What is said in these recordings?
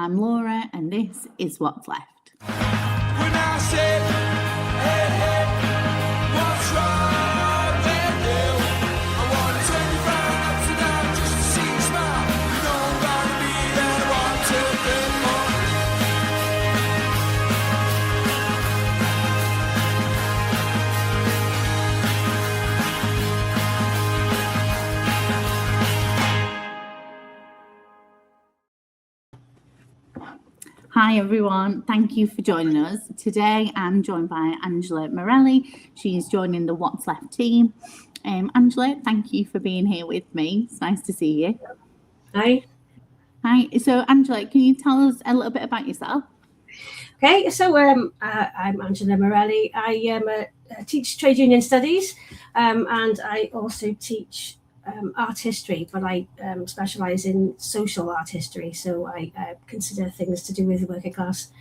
I'm Laura, and this is What's Left. When I said, hey, hey, what's wrong with you? I want to turn you round upside down just to see you smile. You know I'm gonna be there, want to be more. Hi everyone, thank you for joining us. Today I'm joined by Angela Morelli. She's joining the What's Left team. Angela, thank you for being here with me. It's nice to see you. Hi. Hi. So Angela, can you tell us a little bit about yourself? Okay, so I'm Angela Morelli. I teach trade union studies and I also teach art history, but I specialise in social art history. So I consider things to do with the working class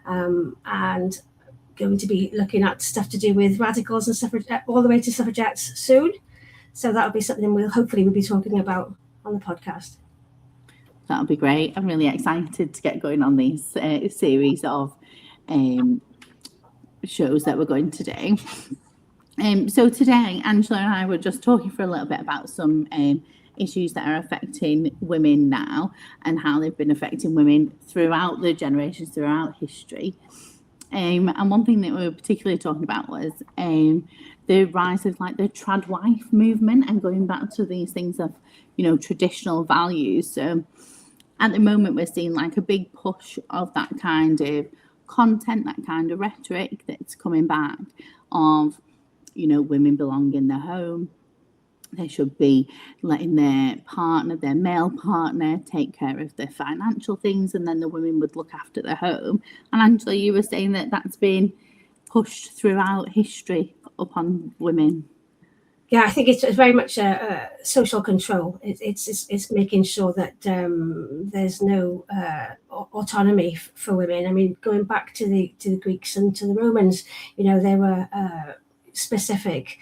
and going to be looking at stuff to do with radicals and all the way to suffragettes soon. So that'll be something we'll be talking about on the podcast. That'll be great. I'm really excited to get going on these series of shows that we're going to do. So today, Angela and I were just talking for a little bit about some issues that are affecting women now and how they've been affecting women throughout the generations, throughout history. And one thing that we were particularly talking about was the rise of like the trad wife movement and going back to these things of, traditional values. So at the moment, we're seeing like a big push of that kind of content, that kind of rhetoric that's coming back of, women belong in their home. They should be letting their male partner, take care of their financial things, and then the women would look after their home. And Angela, you were saying that that's been pushed throughout history upon women. Yeah, I think it's very much social control. It's making sure that there's no autonomy for women. I mean, going back to the Greeks and to the Romans, there were specific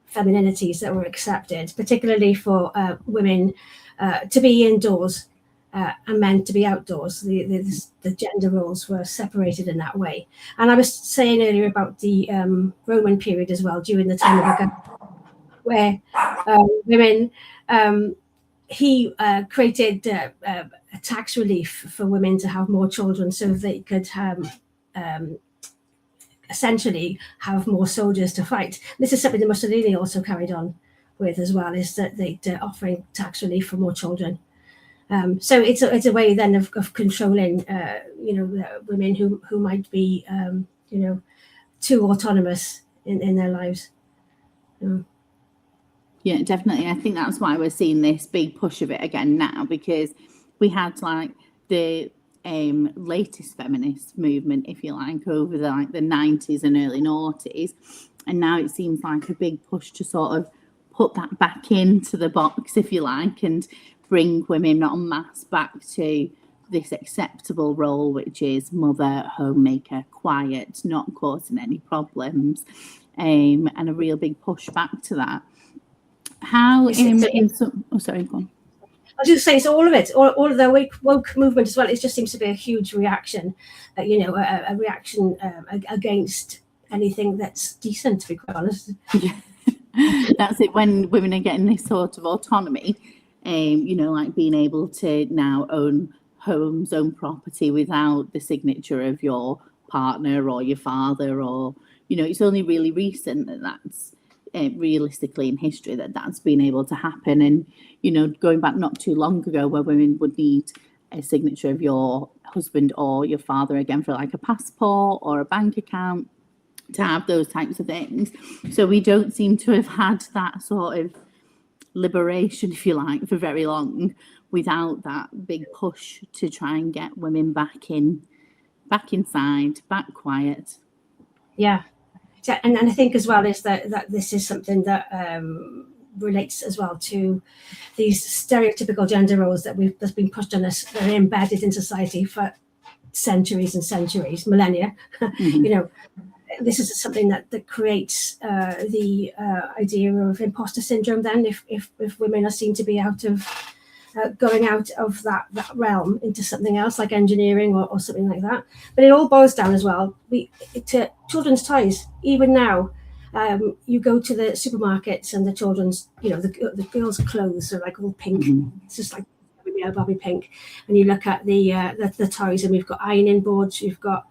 femininities that were accepted, particularly for women to be indoors and men to be outdoors. The gender roles were separated in that way. And I was saying earlier about the Roman period as well, during the time of Augustus, where women, he created a tax relief for women to have more children so they could essentially have more soldiers to fight. This is something that Mussolini also carried on with as well, is that they're offering tax relief for more children. So it's a way then of controlling, women who might be, too autonomous in their lives. Yeah, definitely. I think that's why we're seeing this big push of it again now, because we had like the latest feminist movement, if you like, over the 90s and early noughties, and now it seems like a big push to sort of put that back into the box, if you like, and bring women en masse back to this acceptable role, which is mother, homemaker, quiet, not causing any problems, and a real big push back to that. How sorry, go on. I was just saying, so all of it, all of the woke movement as well, it just seems to be a huge reaction, a reaction against anything that's decent, to be quite honest. Yeah. That's it, when women are getting this sort of autonomy, like being able to now own homes, own property without the signature of your partner or your father, or, it's only really recent that's realistically in history that's been able to happen. And going back not too long ago, where women would need a signature of your husband or your father again for like a passport or a bank account, to have those types of things. So we don't seem to have had that sort of liberation, if you like, for very long without that big push to try and get women back inside, back quiet. Yeah. And I think as well is that this is something that relates as well to these stereotypical gender roles that's been pushed on us, that are embedded in society for centuries and centuries, millennia. Mm-hmm. This is something that creates the idea of imposter syndrome then, if women are seen to be out of going out of that realm into something else like engineering or something like that. But it all boils down as well to children's toys. Even now, you go to the supermarkets and the children's, the girls' clothes are like all pink. It's just like Barbie pink. And you look at the toys, and we've got ironing boards, we've got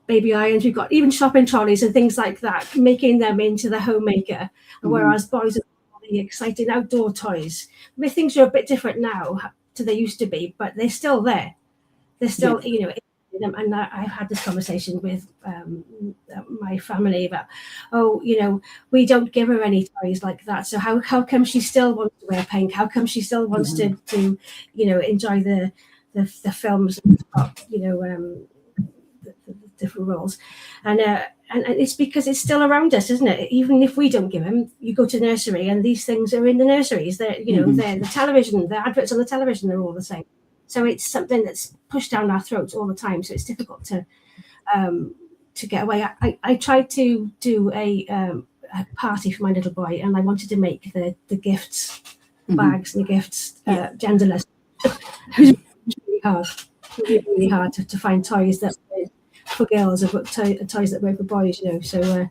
baby irons, we've got even shopping trolleys and things like that, making them into the homemaker. Whereas boys are the exciting outdoor toys. I mean, things are a bit different now to they used to be, but they're still there. They're still, and I've had this conversation with my family about, we don't give her any toys like that. So how come she still wants to wear pink? How come she still wants to enjoy the films and the different roles? And it's because it's still around us, isn't it? Even if we don't give them, you go to nursery and these things are in the nurseries. They're they're the television, the adverts on the television, they're all the same. So it's something that's pushed down our throats all the time. So it's difficult to get away. I tried to do a party for my little boy, and I wanted to make the gifts bags and the gifts genderless. It was really hard. Really hard to find toys that were for girls and toys that were for boys. So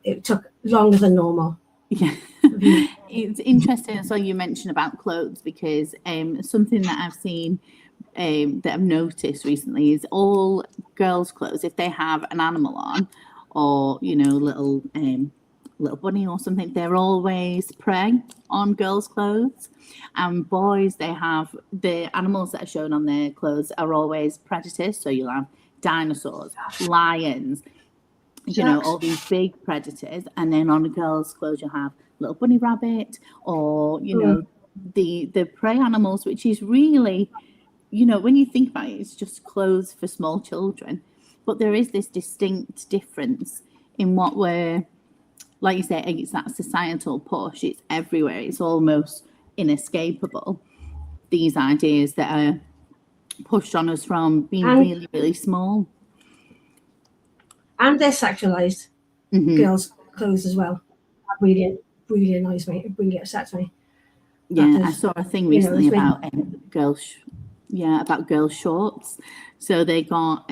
it took longer than normal. Yeah, it's interesting as well you mentioned about clothes, because something that I've seen that I've noticed recently is all girls' clothes, if they have an animal on or little bunny or something, they're always prey on girls' clothes. And boys, they have the animals that are shown on their clothes are always predators. So you'll have dinosaurs, lions, all these big predators. And then on a girl's clothes, you'll have little bunny rabbit or, the prey animals, which is really, when you think about it, it's just clothes for small children. But there is this distinct difference in what we're, like you say, it's that societal push. It's everywhere. It's almost inescapable. These ideas that are pushed on us from being really, really small. And they're sexualized. Girls' clothes as well. That really, really annoys me. It really upsets me. Yeah, I saw a thing recently about girls' shorts. So they got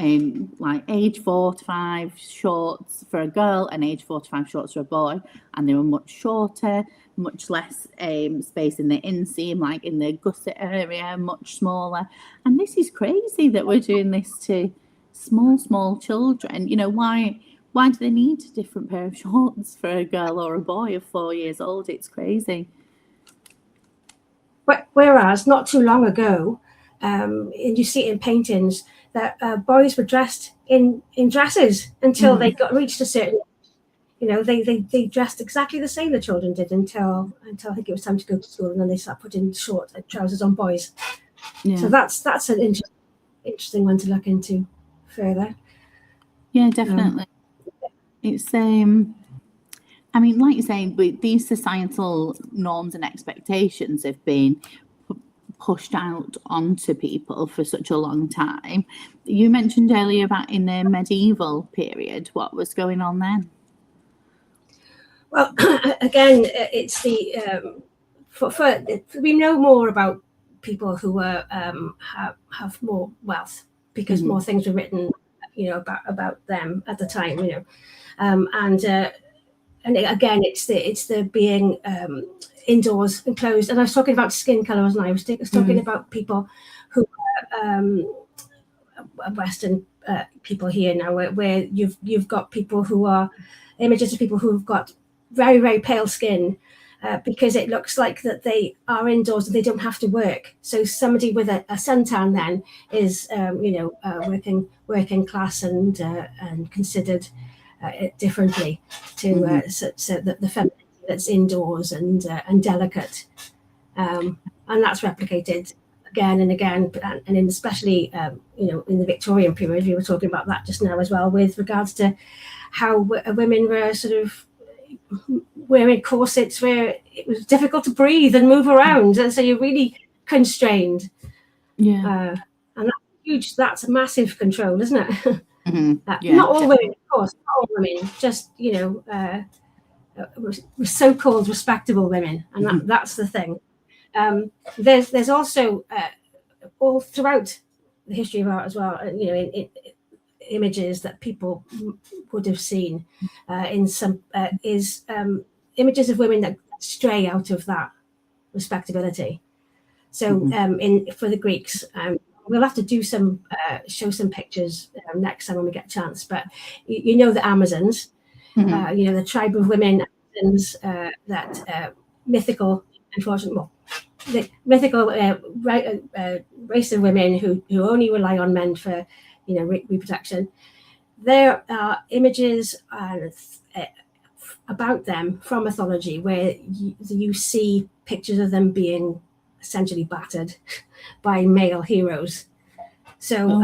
like age 4 to 5 shorts for a girl and age 4 to 5 shorts for a boy, and they were much shorter, much less space in the inseam, like in the gusset area, much smaller. And this is crazy that we're doing this to small children. Why do they need a different pair of shorts for a girl or a boy of 4 years old? It's crazy. Whereas not too long ago, and you see it in paintings, that boys were dressed in dresses until they reached a certain, they dressed exactly the same, the children did, until I think it was time to go to school, and then they started putting short trousers on boys. Yeah. So that's an interesting one to look into further. Yeah, definitely. It's I mean, like you say, these societal norms and expectations have been pushed out onto people for such a long time. You mentioned earlier about in the medieval period. What was going on then? Well, again, it's we know more about people who have more wealth because more things were written, about them at the time, and again, it's the being indoors, enclosed. And I was talking about skin color, wasn't I? I was talking about people who are Western people here now, where you've got people who are images of people who've got very, very pale skin because it looks like that they are indoors and they don't have to work. So somebody with a suntan then is working class and considered differently to so the femininity that's indoors and delicate, and that's replicated again and again, and especially in the Victorian period. We were talking about that just now as well, with regards to how women were sort of wearing corsets where it was difficult to breathe and move around, and so you're really constrained. And that's huge. That's a massive control, isn't it? Not all women, of course, not all women, just so-called respectable women, and that's the thing. There's also all throughout the history of art as well, images that people would have seen in some images of women that stray out of that respectability. So for the Greeks, we'll have to do show some pictures next time when we get a chance. But the Amazons, the tribe of women Amazons, that mythical, unfortunately, the mythical race of women who only rely on men for reproduction. There are images about them from mythology where you see pictures of them being essentially battered by male heroes. So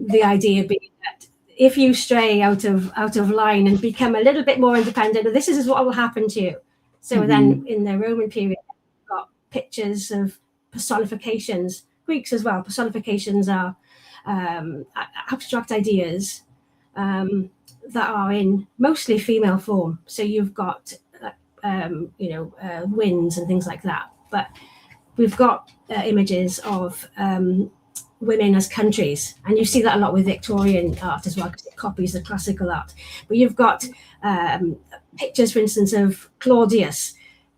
the idea being that if you stray out of line and become a little bit more independent, this is what will happen to you. So then in the Roman period, you've got pictures of personifications, Greeks as well. Personifications are abstract ideas that are in mostly female form. So you've got winds and things like that. But we've got images of women as countries, and you see that a lot with Victorian art as well, because it copies the classical art. But you've got pictures, for instance, of Claudius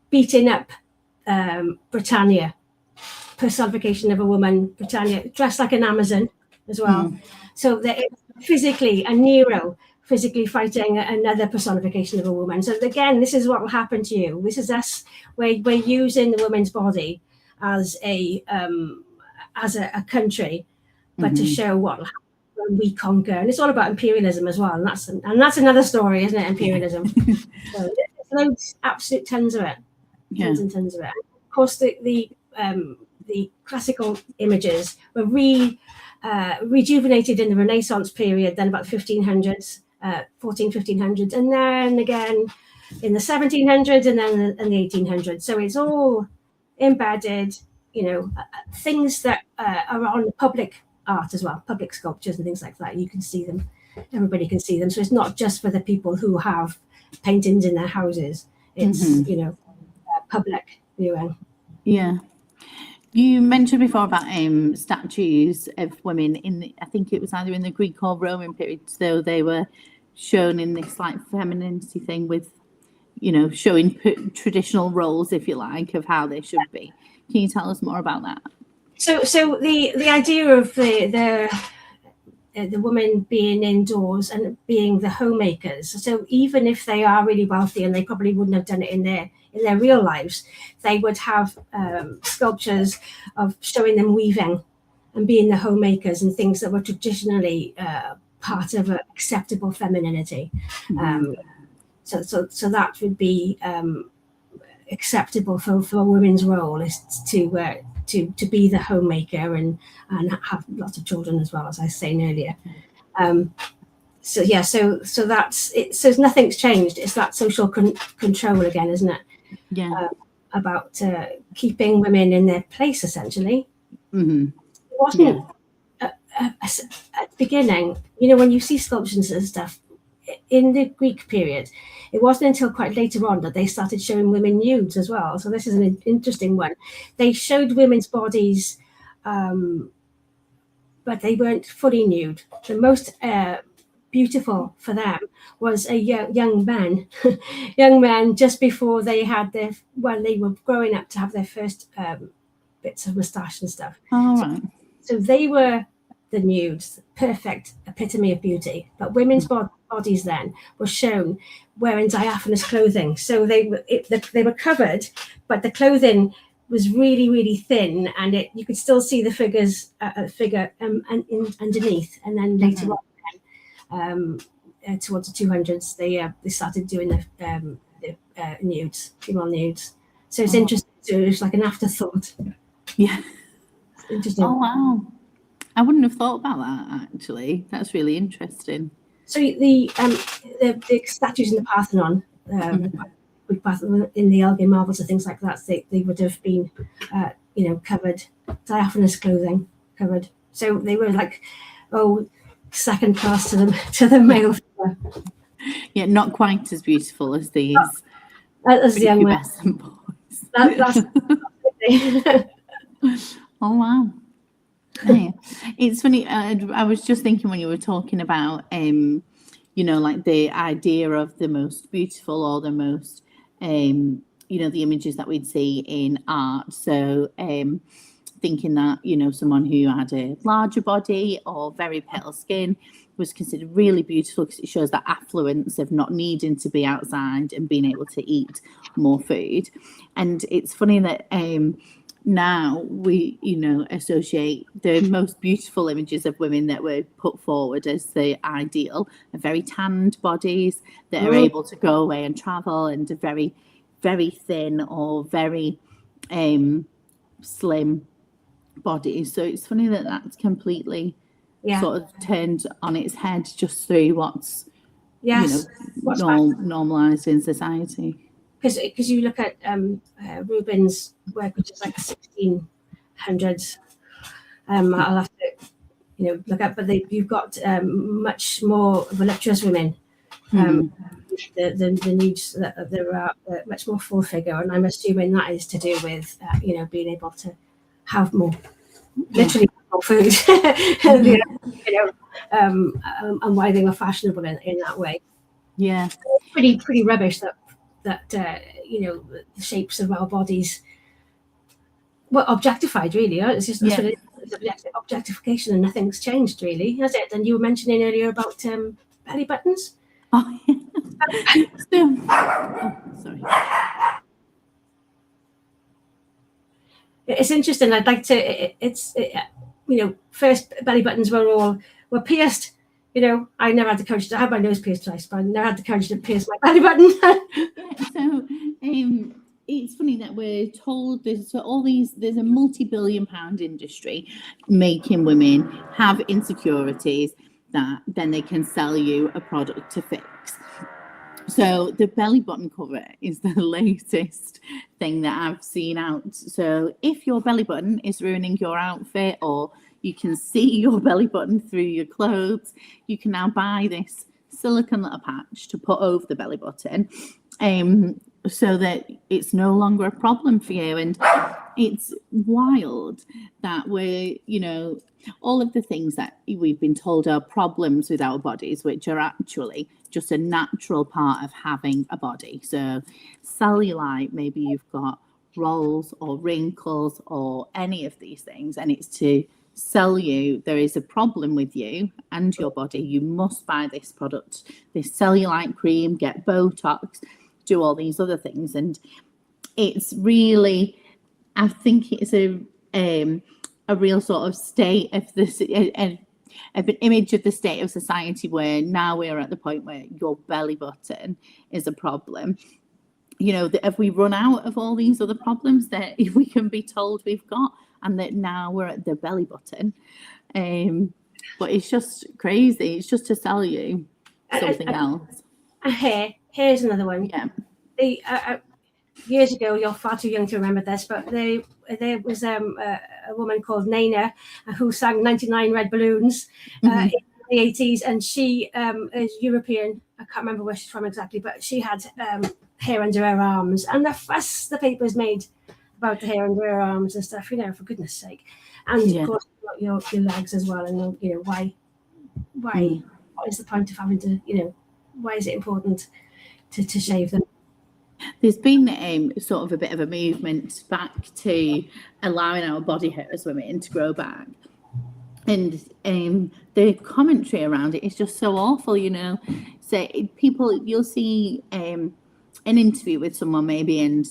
beating up Britannia, personification of a woman, Britannia, dressed like an Amazon as well. So that physically, a Nero physically fighting another personification of a woman. So again, this is what will happen to you. This is us. We're using the woman's body as a country, but to show what will happen when we conquer. And it's all about imperialism as well. And that's another story, isn't it? Imperialism. So there's loads, absolute tons of it. Tons and tons of it. And of course, the classical images were rejuvenated in the Renaissance period, then about 1500s, 1500s, and then again in the 1700s, and then in the 1800s. So it's all embedded, things that are on public art as well, public sculptures and things like that. You can see them, everybody can see them. So it's not just for the people who have paintings in their houses. It's public viewing. Yeah. You mentioned before about statues of women I think it was either in the Greek or Roman period, so they were shown in this like femininity thing with, showing traditional roles, if you like, of how they should be. Can you tell us more about that? So the idea of the woman being indoors and being the homemakers. So even if they are really wealthy, and they probably wouldn't have done it in their real lives, they would have sculptures of showing them weaving and being the homemakers and things that were traditionally part of acceptable femininity. So that would be acceptable for a woman's role, is to be the homemaker and have lots of children as well, as I was saying earlier. So that's it. So nothing's changed. It's that social control again, isn't it? Yeah. About keeping women in their place, essentially. It wasn't at the beginning, when you see sculptures and stuff in the Greek period, it wasn't until quite later on that they started showing women nudes as well. So this is an interesting one. They showed women's bodies, but they weren't fully nude. The most beautiful for them was a young man just before they had they were growing up to have their first bits of moustache and stuff. Right. So they were the nudes, perfect epitome of beauty. But women's bodies then were shown wearing diaphanous clothing. So they were covered, but the clothing was really, really thin, and you could still see the figure underneath. And then later on, towards the 200s, they started doing the nudes, female nudes. So it's interesting. So it was like an afterthought. Yeah. It's interesting. Oh wow! I wouldn't have thought about that actually. That's really interesting. So the statues in the Parthenon, in the Elgin marbles and things like that, they would have been, covered, diaphanous clothing covered. So they were like, second class to the male figure. Yeah, not quite as beautiful as these As the young men. boys. That's Oh wow. Yeah. It's funny. I was just thinking when you were talking about, like the idea of the most beautiful or the most, the images that we'd see in art. So, thinking that, someone who had a larger body or very pale skin was considered really beautiful because it shows that affluence of not needing to be outside and being able to eat more food. And it's funny that, now we associate the most beautiful images of women that were put forward as the ideal are very tanned bodies that are able to go away and travel, and are very, very thin or very slim bodies. So it's funny that that's completely sort of turned on its head just through what's normalized in society. Because you look at Rubens' work, which is like the 1600s. I'll have to, look up. But you've got much more voluptuous women. The needs that there are much more full figure, and I'm assuming that is to do with being able to have more, literally more food, and why they were fashionable in that way. Yeah, pretty rubbish that the shapes of our bodies were objectified, really. It's just that's what it is. It's objectification, and nothing's changed, really, has it? And you were mentioning earlier about belly buttons. Oh, yeah. Sorry. It's interesting. I'd like to. First belly buttons were pierced. I never had the courage to have my nose pierced twice, but I never had the courage to pierce my belly button. So it's funny that we're told there's a multi-billion-pound industry making women have insecurities that then they can sell you a product to fix. So the belly button cover is the latest thing that I've seen out. So if your belly button is ruining your outfit, or you can see your belly button through your clothes, you can now buy this silicone little patch to put over the belly button, so that it's no longer a problem for you. And it's wild that we're, all of the things that we've been told are problems with our bodies, which are actually just a natural part of having a body. So cellulite, maybe you've got rolls or wrinkles or any of these things, and it's to sell you there is a problem with you and your body. You must buy this product, this cellulite cream, get Botox, do all these other things. And it's really, I think it's a real sort of state of this, an image of the state of society, where now we're at the point where your belly button is a problem. Have we run out of all these other problems that we can be told we've got, and that now we're at the belly button? But it's just crazy. It's just to sell you something else. Here's another one. Yeah. Years ago, you're far too young to remember this, but there was a woman called Nana who sang 99 Red Balloons in the 80s, and she is European. I can't remember where she's from exactly, but she had hair under her arms, and the fuss the papers made about the hair under her arms and stuff, for goodness sake. And of course, your legs as well, and why what is the point of having to, why is it important to shave them? There's been sort of a bit of a movement back to allowing our body hair as women to grow back, and the commentary around it is just so awful. So people, you'll see an interview with someone maybe, and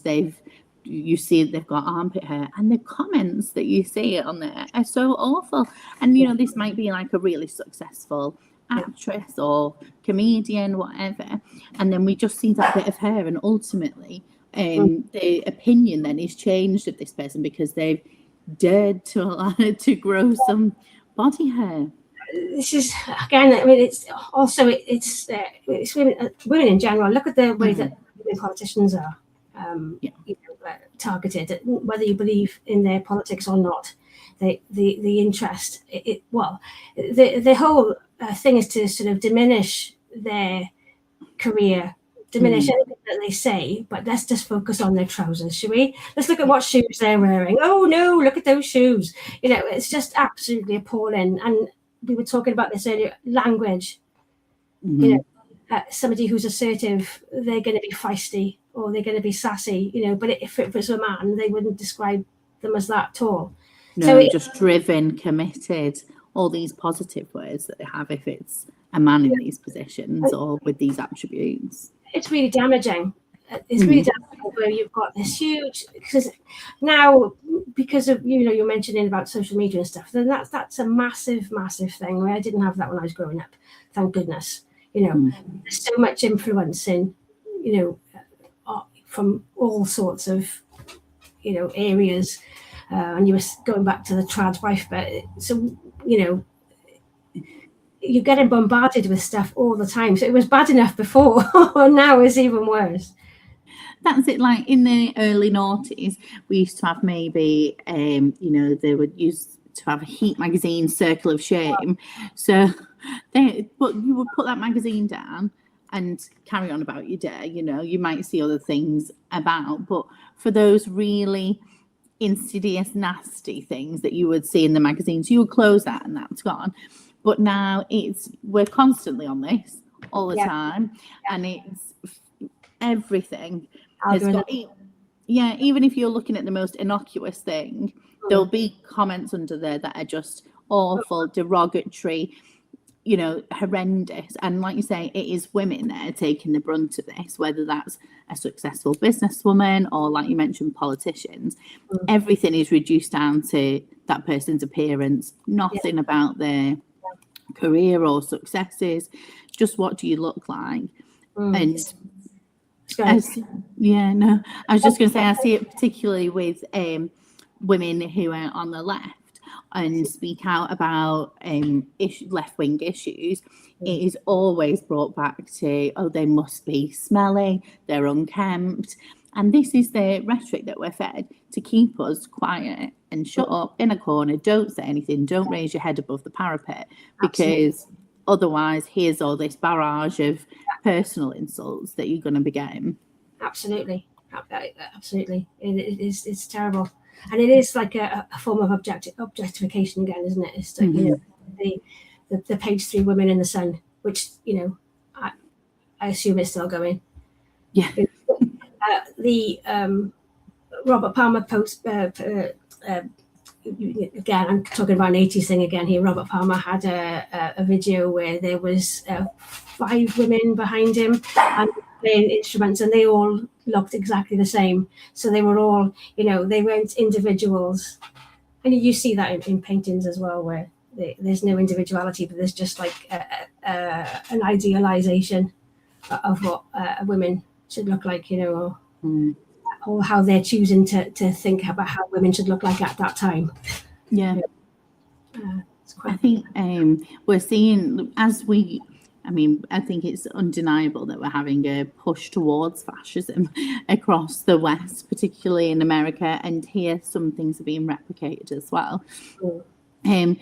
you see they've got armpit hair, and the comments that you see on there are so awful. And this might be like a really successful actress or comedian, whatever, and then we just see that bit of hair, and ultimately the opinion then is changed of this person because they've dared to grow some body hair. This is, again, it's also it's women in general. Look at the way that politicians are targeted, whether you believe in their politics or not. The interest, the whole thing is to sort of diminish their career diminish anything that they say, but let's just focus on their trousers, shall we? Let's look at what shoes they're wearing. Oh no, look at those shoes. You know, it's just absolutely appalling. And we were talking about this earlier, language. You know, somebody who's assertive, they're going to be feisty or they're going to be sassy, you know, but if it was a man, they wouldn't describe them as that at all. No, so just driven, committed, all these positive words that they have if it's a man in these positions or with these attributes. It's really damaging. It's really damaging where you've got this huge, because now, because of, you know, you're mentioning about social media and stuff, then that's a massive thing. I didn't have that when I was growing up, thank goodness. You know, there's so much influence in, you know, from all sorts of, you know, areas. And you were going back to the trad wife, but so, you know, you're getting bombarded with stuff all the time. So it was bad enough before, now it's even worse. That's it. Like in the early noughties, we used to have maybe, you know, they would use to have a Heat magazine, Circle of Shame. So but you would put that magazine down and carry on about your day. You know, you might see other things about, but for those really insidious, nasty things that you would see in the magazines, you would close that and that's gone. But now we're constantly on this all the time, and it's everything has got, even if you're looking at the most innocuous thing, there'll be comments under there that are just awful, derogatory, you know, horrendous. And like you say, it is women that are taking the brunt of this, whether that's a successful businesswoman or, like you mentioned, politicians. Everything is reduced down to that person's appearance, nothing about their career or successes, just what do you look like. And I was just going to say, I see it particularly with women who are on the left and speak out about left-wing issues. It is always brought back to, oh, they must be smelly, they're unkempt. And this is the rhetoric that we're fed to keep us quiet and shut up in a corner. Don't say anything. Don't raise your head above the parapet, because otherwise here's all this barrage of personal insults that you're going to be getting. Absolutely. It's terrible. And it is like a form of objectification again, isn't it? It's like, you know, the page 3 women in the sun, which, you know, I assume it's still going. Yeah. The Robert Palmer post, again, I'm talking about an 80s thing again here. Robert Palmer had a video where there was 5 women behind him and playing instruments, and they all looked exactly the same. So they were all, you know, they weren't individuals. And you see that in paintings as well, where there's no individuality, but there's just like an idealization of what women should look like, you know, or how they're choosing to think about how women should look like at that time. Yeah. I think we're seeing, I think it's undeniable that we're having a push towards fascism across the West, particularly in America, and here some things are being replicated as well. And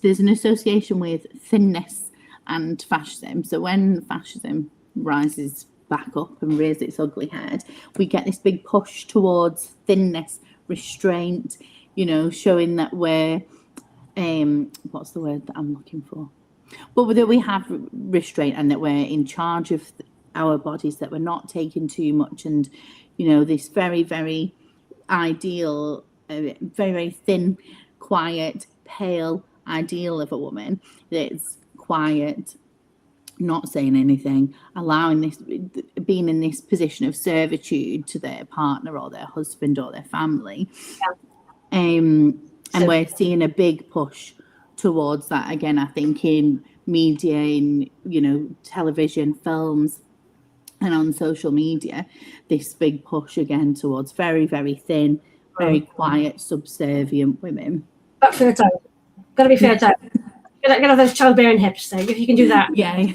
there's an association with thinness and fascism. So when fascism rises back up and rears its ugly head, we get this big push towards thinness, restraint, you know, showing that we're, what's the word that I'm looking for? But that we have restraint and that we're in charge of our bodies, that we're not taking too much. And, you know, this very, very ideal, very, very thin, quiet, pale ideal of a woman that's quiet, not saying anything, allowing this, being in this position of servitude to their partner or their husband or their family. And we're seeing a big push towards that again, I think, in media, in, you know, television, films, and on social media, this big push again towards very, very thin, very quiet, subservient women. But fertile. Gotta be fertile. Gotta have those childbearing hips, though, if you can do that. Yeah.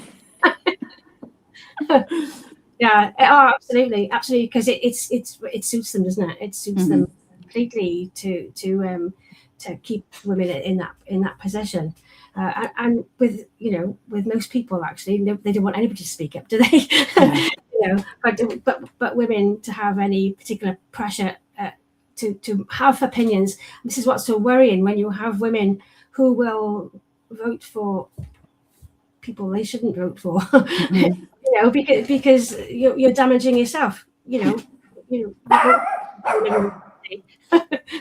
Yeah, oh, absolutely, because it suits them, doesn't it? It suits them completely to keep women in that position, and with, you know, with most people actually, they don't want anybody to speak up, do they? You but women to have any particular pressure to have opinions. This is what's so worrying, when you have women who will vote for people they shouldn't vote for, because you're damaging yourself.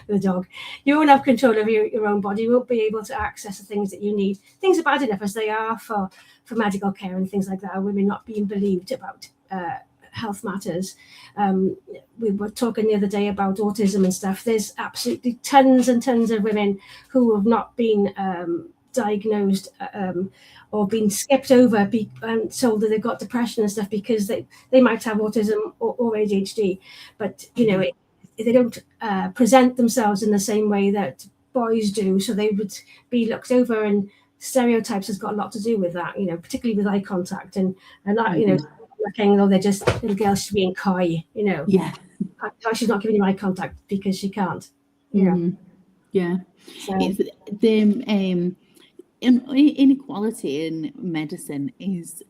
The dog. You won't have control of your own body. You won't be able to access the things that you need. Things are bad enough as they are for medical care and things like that. Women not being believed about health matters. We were talking the other day about autism and stuff. There's absolutely tons and tons of women who have not been diagnosed or been skipped over and told that they've got depression and stuff because they might have autism or ADHD, but they don't present themselves in the same way that boys do, so they would be looked over, and stereotypes has got a lot to do with that, particularly with eye contact and that, looking, they're just little girls, she's being coy, she's not giving you eye contact because she can't. Yeah. So. It's the inequality in medicine is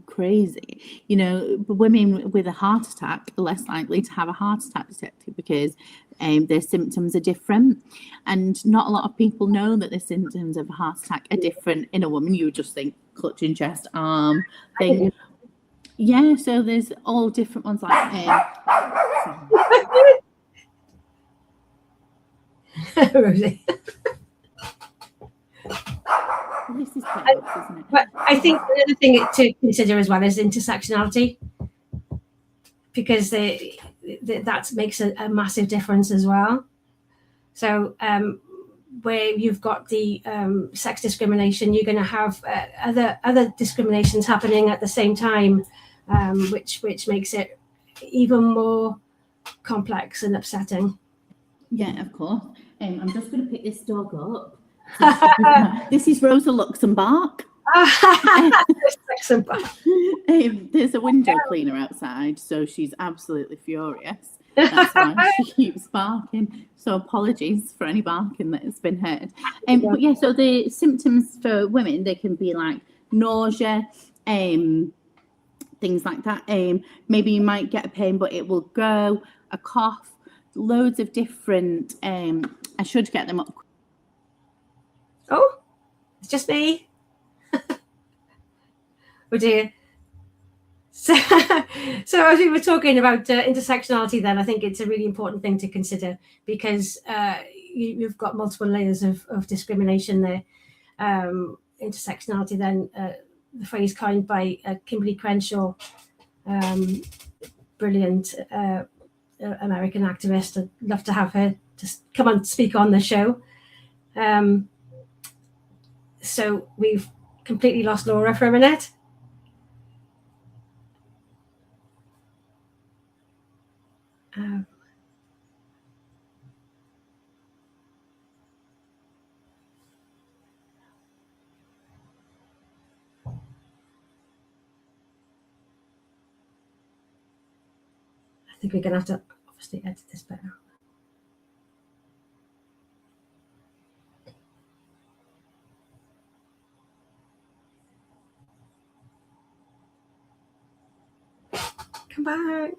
crazy. Women with a heart attack are less likely to have a heart attack detected because their symptoms are different, and not a lot of people know that the symptoms of a heart attack are different in a woman. You would just think clutching chest, arm thing. Yeah, so there's all different ones like Rosie. This is chaos, isn't it? But I think another thing to consider as well is intersectionality, because that makes a massive difference as well. So where you've got the sex discrimination, you're going to have other discriminations happening at the same time, which makes it even more complex and upsetting. Yeah, of course. I'm just going to pick this dog up. This is Rosa Luxemburg. There's a window cleaner outside, so she's absolutely furious. That's why she keeps barking. So apologies for any barking that has been heard. But yeah, so the symptoms for women, they can be like nausea, things like that. Maybe you might get a pain, but it will go, a cough, loads of different. I should get them up. Oh, it's just me. Oh dear. So as we were talking about intersectionality, then I think it's a really important thing to consider, because you've got multiple layers of discrimination there. Intersectionality, then the phrase coined by Kimberly Crenshaw, brilliant American activist. I'd love to have her just come on speak on the show. So we've completely lost Laura for a minute. I think we're going to have to obviously edit this better. Come back.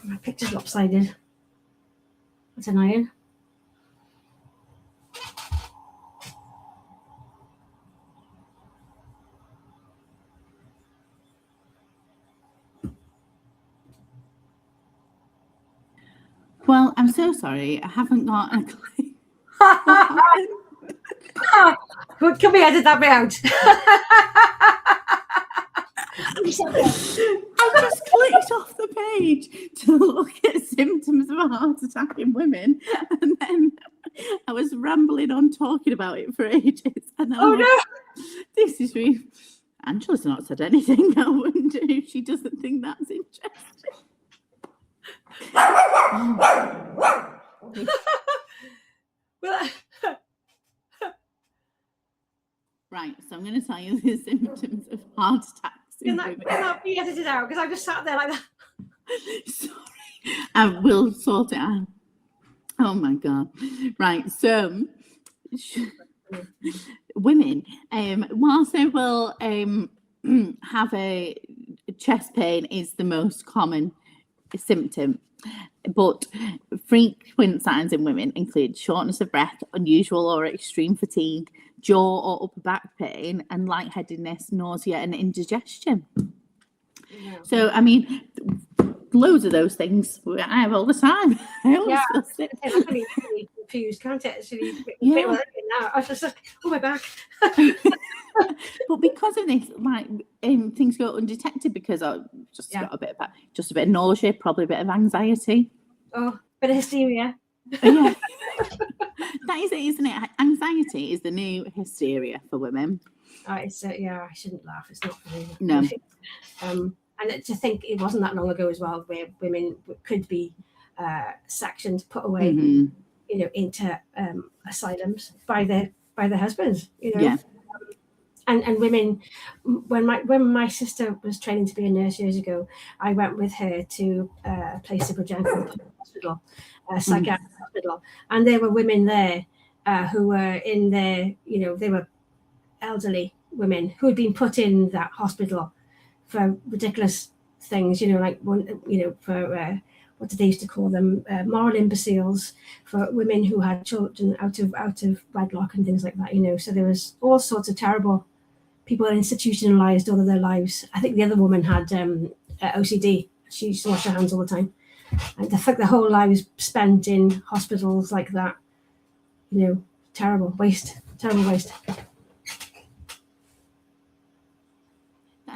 My picture's lopsided. That's annoying. Well, I'm so sorry. I haven't got a clue. Well, can we edit that bit out? I just clicked off the page to look at symptoms of a heart attack in women, and then I was rambling on talking about it for ages. And then this is really. Angela's not said anything. I wonder if she doesn't think that's interesting. Well, Right, so I'm going to tell you the symptoms of heart attacks in women. can that be edited out? Because I just sat there like that. Sorry, I will sort it out. Oh my God. Right, so women, whilst they will have a chest pain is the most common symptom, but frequent signs in women include shortness of breath, unusual or extreme fatigue, jaw or upper back pain, and lightheadedness, nausea, and indigestion. Yeah. So, I mean, loads of those things I have all the time. I always Yeah, feel sick. I can be really confused, can't it? It's really Yeah. bit worrying now. I was just like, oh, my back. But because of this, like things go undetected because I just got a bit of nausea, probably a bit of anxiety. Oh, bit of hysteria. Yeah, that is it, isn't it? Anxiety is the new hysteria for women. It's I shouldn't laugh. It's not for me. No. And to think it wasn't that long ago as well, where women could be sectioned, put away, Mm-hmm. you know, into asylums by their husbands. You know. Yeah. And women, when my sister was training to be a nurse years ago, I went with her to a place in Bridgend hospital, a psychiatric hospital, and there were women there who were in their, you know, they were elderly women who had been put in that hospital for ridiculous things, you know, like one, you know, for what did they used to call them, moral imbeciles, for women who had children out of wedlock and things like that, you know. So there was all sorts of terrible people institutionalized all of their lives. I think the other woman had OCD. She used to wash her hands all the time. And I think the whole lives spent in hospitals like that, you know, terrible waste. That's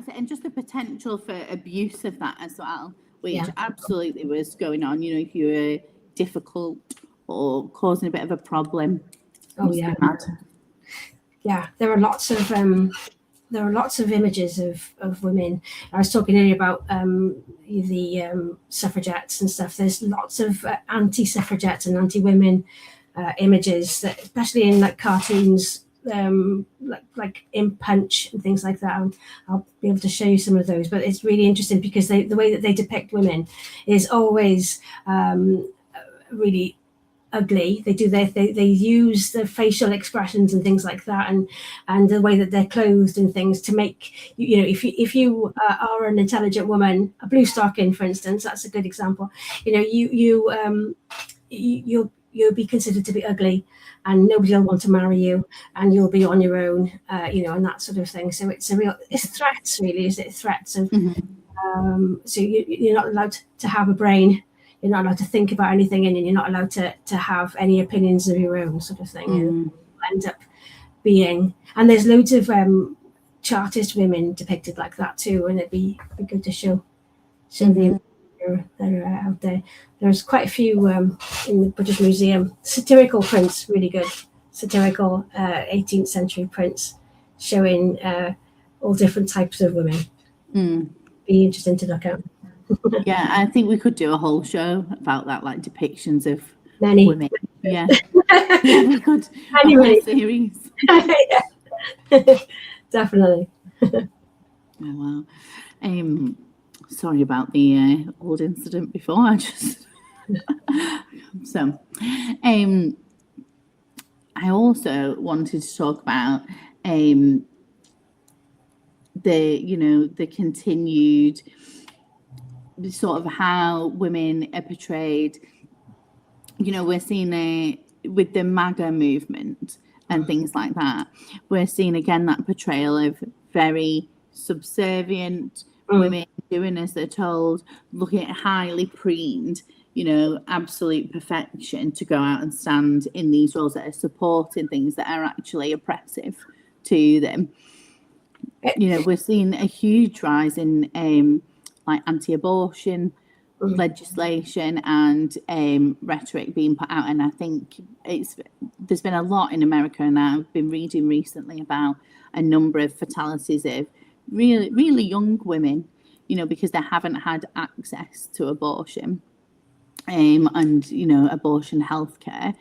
it. And just the potential for abuse of that as well, which absolutely was going on. You know, if you were difficult or causing a bit of a problem. Oh, yeah. Yeah, there are lots of images of women. I was talking earlier about the suffragettes and stuff. There's lots of anti-suffragettes and anti-women images, that, especially in like cartoons, like in Punch and things like that. I'll be able to show you some of those. But it's really interesting because the way that they depict women is always really ugly. They use the facial expressions and things like that, and the way that they're clothed and things to make, you know, if you are an intelligent woman, a blue stocking, for instance, that's a good example. You know, you'll be considered to be ugly, and nobody will want to marry you, and you'll be on your own, you know, and that sort of thing. So it's threats, really, is it? Threats of so you're not allowed to have a brain. You're not allowed to think about anything, and you're not allowed to have any opinions of your own, sort of thing. And end up being, and there's loads of Chartist women depicted like that too, and it'd be good to show them that are out there. There's quite a few in the British Museum. Satirical prints, really good. Satirical 18th century prints showing all different types of women. Be interesting to look at. Yeah, I think we could do a whole show about that, like depictions of Many women. Yeah, yeah, we could. Anyway. A whole series. Definitely. Oh wow. Sorry about the old incident before. I just so. I also wanted to talk about the continued sort of how women are portrayed. You know, we're seeing with the MAGA movement and things like that. We're seeing again that portrayal of very subservient women doing as they're told, looking at highly preened, you know, absolute perfection to go out and stand in these roles that are supporting things that are actually oppressive to them. You know, we're seeing a huge rise in like anti-abortion legislation and rhetoric being put out, and I think there's been a lot in America, and I've been reading recently about a number of fatalities of really young women, you know, because they haven't had access to abortion. And abortion healthcare,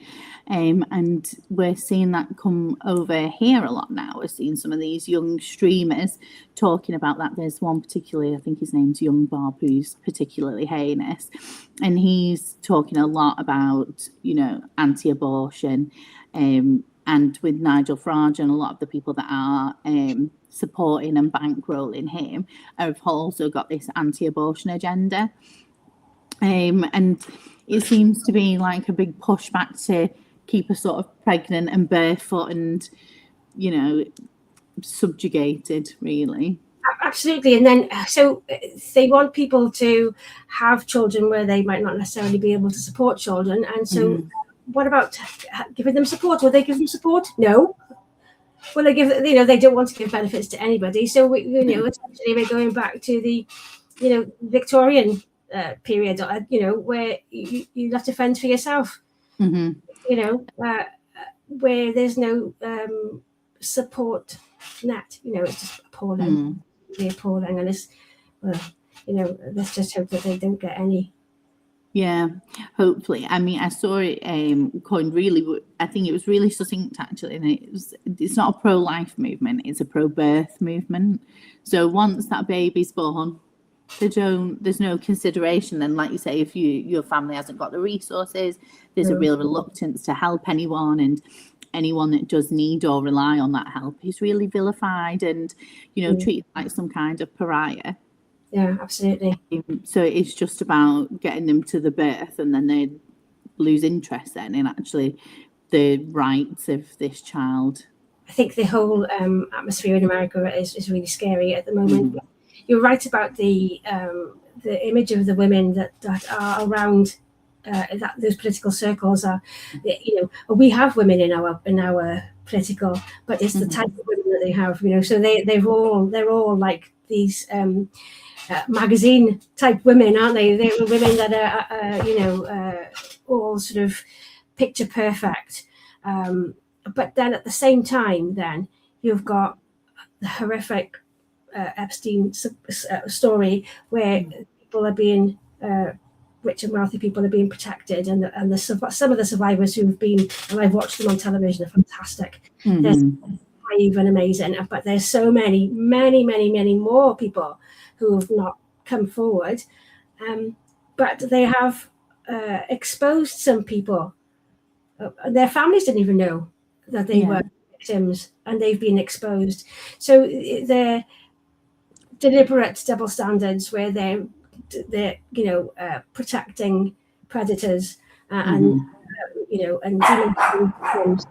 and we're seeing that come over here a lot now. We're seeing some of these young streamers talking about that. There's one particularly, I think his name's Young Bob, who's particularly heinous, and he's talking a lot about anti-abortion, and with Nigel Farage and a lot of the people that are supporting and bankrolling him have also got this anti-abortion agenda. And it seems to be like a big pushback to keep us sort of pregnant and barefoot and, subjugated, really. Absolutely. And then, so they want people to have children where they might not necessarily be able to support children. And so what about giving them support? Will they give them support? No. Well, they give, they don't want to give benefits to anybody. So, essentially we're going back to the, Victorian period, where you have to fend for yourself, where there's no support net. It's just appalling, really appalling, and it's, let's just hope that they don't get any. Yeah, hopefully. I mean, I saw it coined really, I think it was really succinct actually, and it's not a pro-life movement, it's a pro-birth movement. So once that baby's born, there's no consideration. Then, like you say, if your family hasn't got the resources, there's a real reluctance to help anyone, and anyone that does need or rely on that help is really vilified and treated like some kind of pariah. Yeah, absolutely. So it's just about getting them to the birth, and then they lose interest then in actually the rights of this child. I think the whole atmosphere in America is really scary at the moment. You're right about the image of the women that are around those political circles. We have women in our political, but it's the type of women that they have. So they're all like these magazine type women, aren't they? They're women that are all sort of picture perfect. But then at the same time, then you've got the horrific Epstein story where people are being rich and wealthy people are being protected, and some of the survivors who've been, and I've watched them on television, are fantastic. They're brave and amazing, but there's so many more people who have not come forward, but they have exposed some people. Their families didn't even know that they were victims, and they've been exposed. So they're deliberate double standards where they're protecting predators and dealing with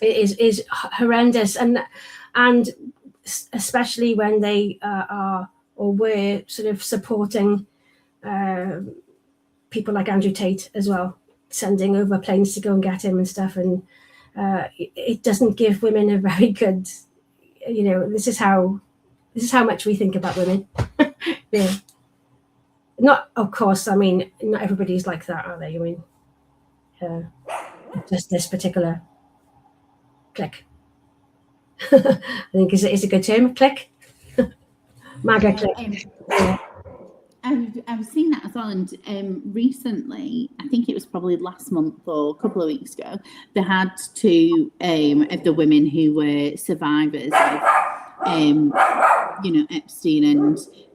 is horrendous, and especially when they are or were sort of supporting people like Andrew Tate as well, sending over planes to go and get him and stuff, and it doesn't give women a very good, this is how much we think about women. Yeah. Not, of course, I mean, not everybody's like that, are they? I mean, just this particular clique. I think is a good term, clique. MAGA clique. I've seen that as well, and recently, I think it was probably last month or a couple of weeks ago, they had two of the women who were survivors of Epstein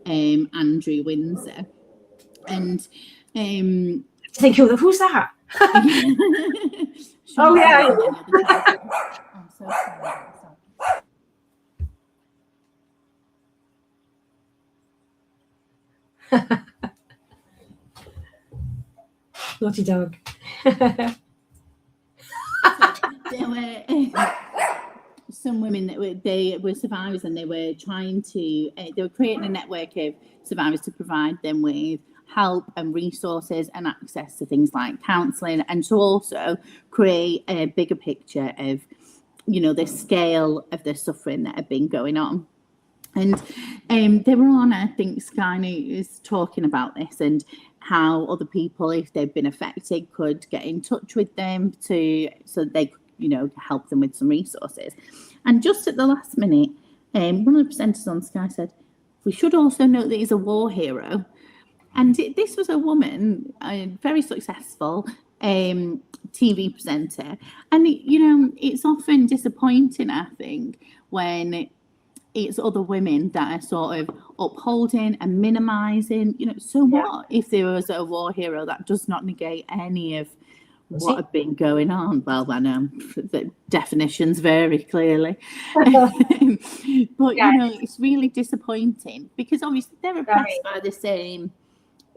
and Andrew Windsor, and I think who's that? Oh yeah. I'm so sorry. Naughty dog. There were some women that they were survivors, and they were trying to they were creating a network of survivors to provide them with help and resources and access to things like counselling, and to also create a bigger picture of the scale of the suffering that had been going on. And they were on, I think, Sky News talking about this, and how other people, if they've been affected, could get in touch with them so they could help them with some resources. And just at the last minute, one of the presenters on Sky said, we should also note that he's a war hero. And this was a woman, a very successful TV presenter. And, it's often disappointing, I think, when it's other women that are sort of upholding and minimising, so what if there was a war hero? That does not negate any of what had been going on. Well, I know the definitions vary clearly. But, it's really disappointing because obviously they're oppressed by the same,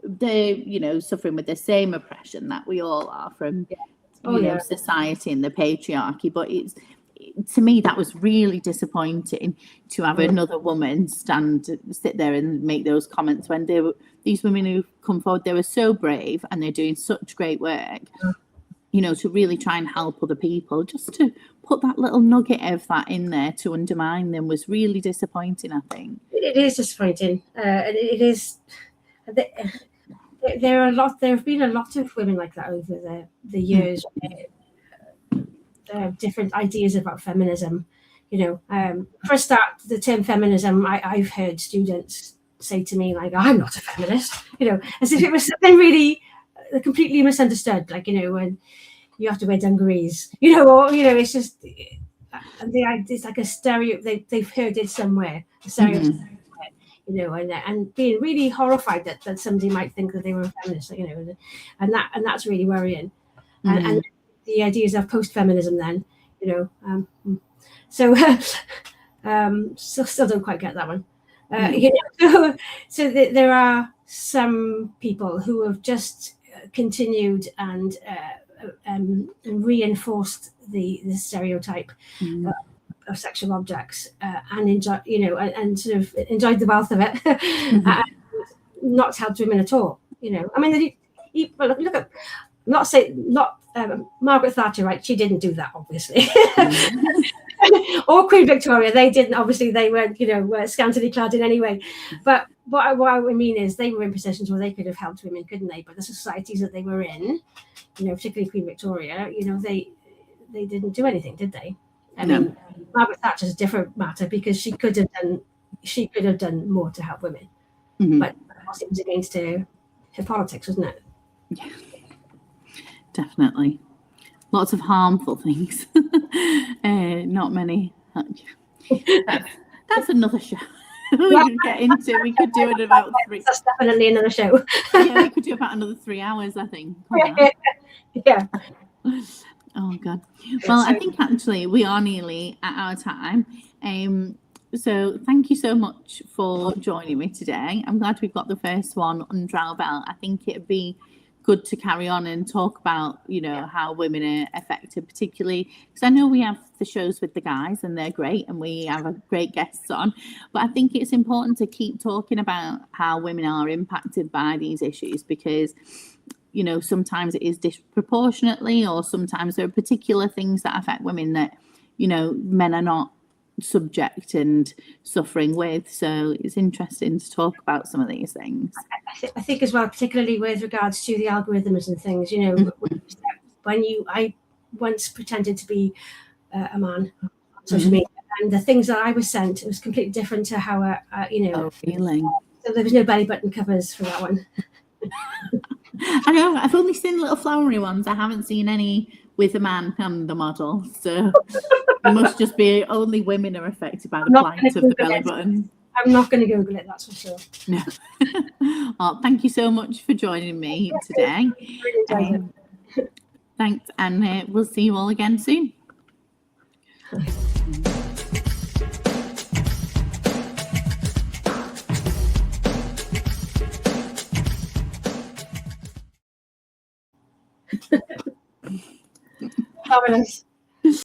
they're, suffering with the same oppression that we all are from, society and the patriarchy. But to me, that was really disappointing to have another woman sit there and make those comments when these women who come forward, they were so brave and they're doing such great work, to really try and help other people. Just to put that little nugget of that in there to undermine them was really disappointing, I think. It is disappointing. And it is. There have been a lot of women like that over the years. Different ideas about feminism, for a start, the term feminism, I've heard students say to me, like, I'm not a feminist, as if it was something really completely misunderstood, like, when you have to wear dungarees, it's just, it's like a they've heard it somewhere, a stereotype, and being really horrified that somebody might think that they were a feminist, and that's really worrying. And the ideas of post-feminism then, so still don't quite get that one. So there are some people who have just continued and reinforced the stereotype of sexual objects and enjoy, and sort of enjoyed the wealth of it, and not helped women at all. I mean, look at, Margaret Thatcher, right? She didn't do that, obviously. Or Queen Victoria, they didn't. Obviously, they weren't, were scantily clad in any way. But what I mean is, they were in positions where they could have helped women, couldn't they? But the societies that they were in, particularly Queen Victoria, they didn't do anything, did they? I mean, Margaret Thatcher's a different matter because she could have done more to help women. But it was against her politics, wasn't it? Yeah. Definitely. Lots of harmful things. Not many. That's another show. We could get into. We could do it about 3. That's definitely another show. We could do about another 3 hours, I think. Yeah. Oh God. Well, I think actually we are nearly at our time. So thank you so much for joining me today. I'm glad we've got the first one under our belt. I think it'd be good to carry on and talk about, how women are affected, particularly because I know we have the shows with the guys and they're great and we have great guests on, but I think it's important to keep talking about how women are impacted by these issues because, sometimes it is disproportionately or sometimes there are particular things that affect women that, men are not subject and suffering with. So it's interesting to talk about some of these things. I think as well, particularly with regards to the algorithms and things, I once pretended to be a man on social media, and the things that I was sent, it was completely different to how feeling. So there was no belly button covers for that one. I know, I've only seen little flowery ones. I haven't seen any with a man and the model, so it must just be only women are affected by the plight of the belly button. I'm not going to Google it, that's for sure. No. Oh, thank you so much for joining me today. Thanks, and we'll see you all again soon. Fabulous.